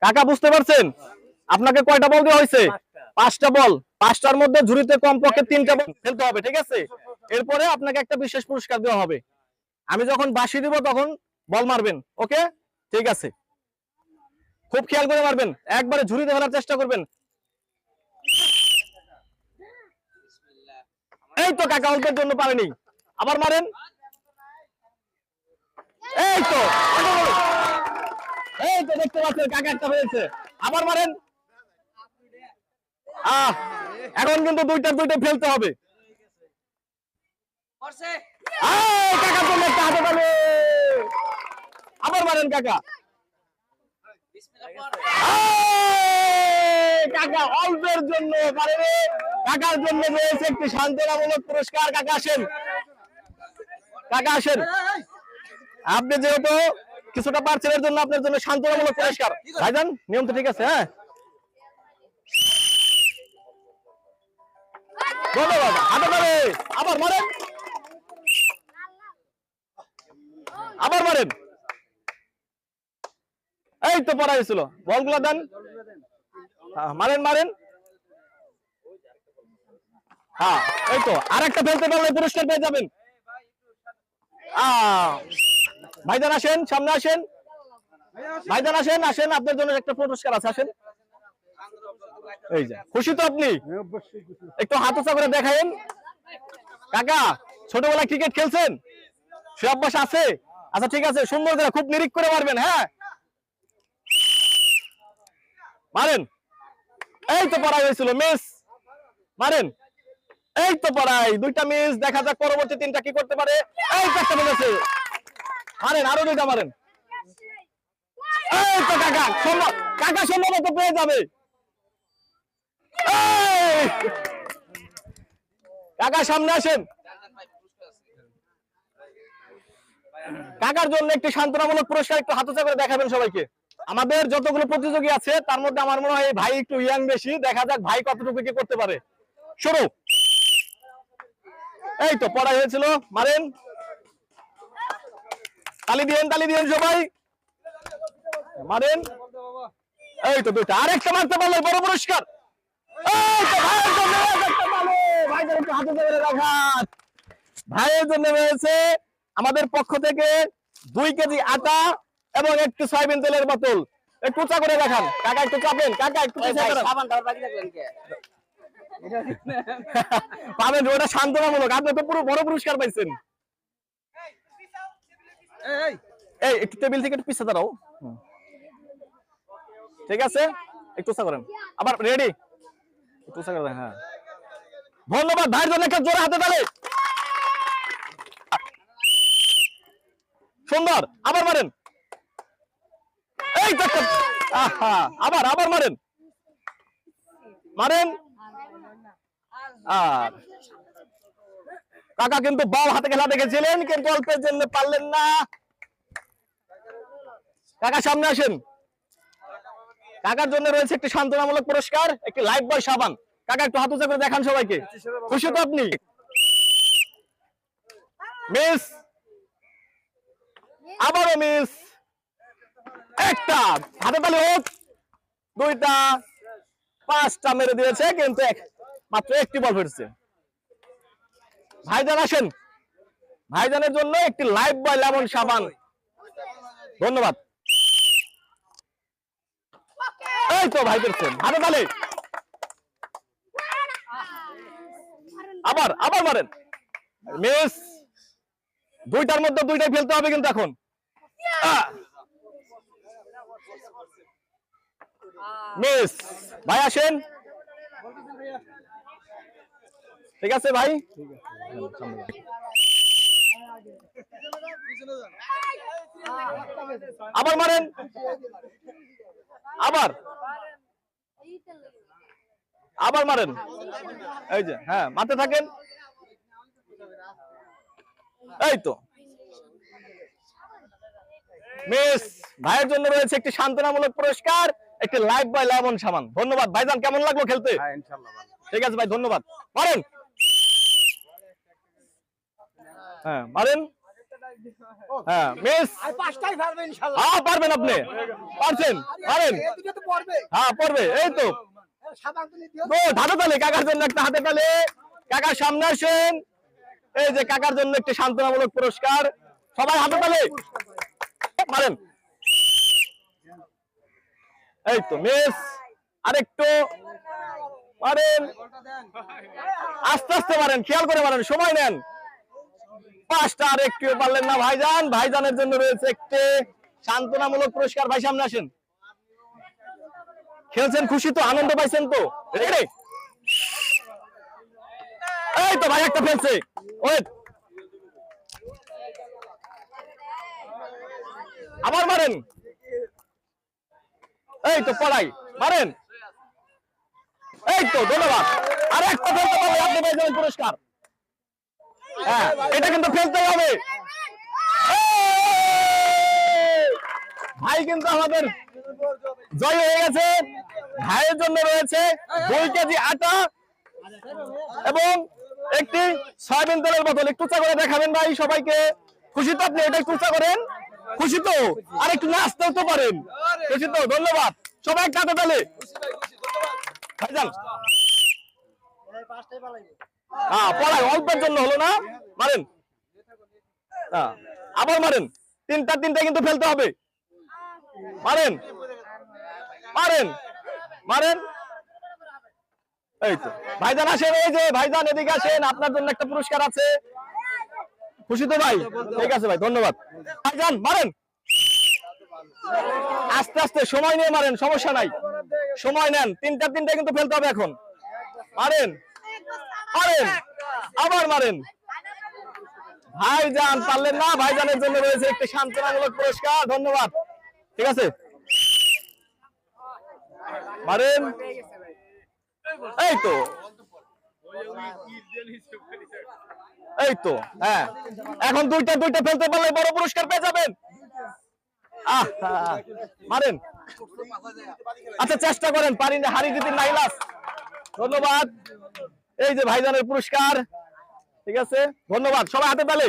কাকা বুঝতে পারছেন আপনাকে কয়টা বল দেওয়া হয়েছে? 5টা বল। 5টার মধ্যে ঝুড়িতে কমপক্ষে 3টা বল ফেলতে হবে, ঠিক আছে? এরপরে আপনাকে একটা বিশেষ পুরস্কার দেওয়া হবে। আমি যখন বাঁশি দিব তখন বল মারবেন, ওকে? ঠিক আছে, খুব খেয়াল করে মারবেন, একবারে ঝুড়িতে ফেলার চেষ্টা করবেন। এই তো কাকা অল্পের জন্য পারেনি, আবার মারেন। এই তো দেখতে পাচ্ছেন কাকা একটা হয়েছে, আবার মারেন। এখন কিন্তু দুইটা ফেলতে হবে। কাকার জন্য একটা হাতে তালি। আবার মারেন কাকা। কাকা অল্পের জন্য পারেনি, কাকার জন্য রয়েছে একটি সান্ত্বনামূলক পুরস্কার। কাকা আসেন, কাকা আসেন। আপনি যেহেতু কিছুটা পারছেন এর জন্য আপনার জন্য সান্ত্বনামূলক পুরস্কার। ভাইজান নিয়ম তো ঠিক আছে? হ্যাঁ, ধন্যবাদ। হাতে তালি। আবার মারেন, আবার মারেন। এই তো পড়া হয়েছিল, বলগুলো দেন। মারেন মারেন। হ্যাঁ, এই তো আরেকটা ফেলতে পারলে পুরস্কার পেয়ে যাবেন। ভাইজান আসেন, সামনে আসেন। ভাইজান আসেন, আসেন, আপনার জন্য একটা পুরস্কার আছে, আসেন। এই যে, খুশি তো আপনি? একটু হাত উঁচা করে দেখাইন। কাকা ছোটবেলায় ক্রিকেট খেলছেন? সে অভ্যাস আছে? আচ্ছা ঠিক আছে, সুন্দর করে খুব নিরিখ করে মারবেন। হ্যাঁ, মারেন। এই তো পড়াই হয়েছিল, মিস। মারেন। এই তো পড়াই, 2টা মিস। দেখা যাক পরবর্তী 3টা কি করতে পারে। এই তো একটা মিস। মারেন, আরো 2টা মারেন। এই তো কাকা কাকা সম্ভবত পেয়ে যাবে। কাকা সামনে আসেন। কাকার জন্য একটি সান্ত্বনামূলক পুরস্কার, একটু হাত উঁচা করে দেখাবেন সবাইকে। আমাদের যতগুলো প্রতিযোগী আছে তার মধ্যে আমার মনে হয় ভাই একটু ইয়াং বেশি, দেখা যাক ভাই কতটুকু কি করতে পারে। শুরু। এই তো পড়াই হয়েছিল, মারেন। তালি দিয়েন সবাই, মারেন। এই তো 2টা, আরেকটা মারতে পারলে বড় পুরস্কার। এই তো ভাইয়ের জন্য একটা তালি। ভাইদের একটু হাতে ধরে রাখান। ভাইয়ের জন্য রয়েছে আমাদের পক্ষ থেকে 2 কেজি আটা এবং একটু সয়াবিন তেলের বোতল। একটু উঁচা করে দেখান। কাকা একটু চাপেন, কাকা একটু পাবেন। ওটা সান্ত্বনামূলক, আপনি তো পুরো বড় পুরস্কার পাইছেন। এই একটু টেবিল থেকে একটু পিছিয়ে দাঁড়াও। ঠিক আছে, একটু উঁচা করেন। আবার রেডি, একটু উঁচা করেন। হ্যাঁ, ধন্যবাদ। ভাইয়ের জন্য একটা জোরে হাতে তালি। সুন্দর, আবার মারেন। এই তো আবার মারেন, মারেন। আর কাকা কিন্তু বল হাতে খেলা দেখেছিলেন, কিন্তু অল্পের জন্য পারলেন না। কাকা সামনে আসেন। কাকার জন্য রয়েছে একটি সান্ত্বনামূলক পুরস্কার, একটি লাইফ বয় সাবান। কাকা একটু হাত উঁচা করে দেখান সবাইকে। খুশি তো আপনি? মিস, আবারও মিস। একটা হাতে তালি হোক। 2টা, 5টা মেরে দিয়েছে, কিন্তু মাত্র একটি বল ফেরছে। ভাইজান আসেন। ভাইজানের জন্য একটি লাইফ বয় লেমন সাবান। ধন্যবাদ। এই তো ভাই ফেরছেন, হাতে তালি। আবার মারেন। মিস। 2টার মধ্যে 2টাই ফেলতে হবে কিন্তু এখন। মিস। ভাই আসেন। ঠিক আছে ভাই, আবার মারেন। আবার মারেন। এই যে, হ্যাঁ, মারতে থাকেন। এই তো মিস। ভাইয়ের জন্য রয়েছে একটি সান্ত্বনামূলক পুরস্কার, একটি লাইফ বয় লেমন সাবান। ধন্যবাদ ভাইজান, কেমন লাগলো খেলতে? ঠিক আছে ভাই, ধন্যবাদ। মারেন। হ্যাঁ, মারেন। হ্যাঁ মিস। হ্যাঁ পারবেন আপনি, পারছেন, পারেন। হ্যাঁ পড়বে, এই তো হাতে তালে কাকার জন্য একটা হাতে তালে। কাকার সামনে আসেন, এই যে কাকার জন্য একটি সান্ত্বনামূলক পুরস্কার। সবাই হাতে তালে মারেন। এই তো মিস, আরেকটু মারেন, আস্তে আস্তে মারেন, খেয়াল করে মারেন, সময় নেন। পাঁচটা, আর একটু পারলেন না ভাইজান। ভাইজানের জন্য রয়েছে একটি সান্ত্বনামূলক পুরস্কার। ভাই সামনে আসেন। খেলছেন, খুশি তো, আনন্দ পাইছেন তো? রেডি? এই তো ভাই একটা ফেলছে, ওয়েট, আবার মারেন। এই তো পড়াই, মারেন। এই তো, ধন্যবাদ। আর একটা ফেলতে পারলে আপনি পেয়ে যাবেন পুরস্কার। হ্যাঁ, এটা কিন্তু ফেলতে হবে। ভাই কিন্তু আমাদের জয় হয়ে গেছে। ভাইয়ের জন্য রয়েছে 2 কেজি আটা এবং একটি সয়াবিন তেলের বোতল। একটু চা করে দেখাবেন ভাই সবাইকে। খুশি তো আপনি? এটা একটু চা করেন, খুশি তো? আর একটু নাচতেও তো পারেন, খুশি তো? ধন্যবাদ। সবাই কাঁদে তালে ভাইজান। হ্যাঁ পড়াই, অল্পের জন্য হলো না, মারেন। আবার মারেন, তিনটা কিন্তু ফেলতে হবে। মারেন, মারেন, মারেন। এই তো ভাইজান আসেন, এই যে ভাইজান এদিকে আসেন, আপনার জন্য একটা পুরস্কার আছে। খুশি তো ভাই? ঠিক আছে ভাই, ধন্যবাদ। ভাইজান মারেন, আস্তে আস্তে সময় নিয়ে মারেন, সমস্যা নাই, সময় নেন। তিনটা কিন্তু ফেলতে হবে এখন। মারেন, মারেন, আবার মারেন। ভাইজান পারলেন না। ভাইজানের জন্য রয়েছে একটি সান্ত্বনামূলক পুরস্কার। ধন্যবাদ। ঠিক আছে, মারেন। এই তো, এই তো, হ্যাঁ এখন দুইটা ফেলতে পারলে বড় পুরস্কার পেয়ে যাবেন। মারেন। আচ্ছা চেষ্টা করেন, পারি না, হারি জিতির নাইলাস। ধন্যবাদ। এই যে ভাইজানের পুরস্কার। ঠিক আছে, ধন্যবাদ। সবাই হাতে তালে।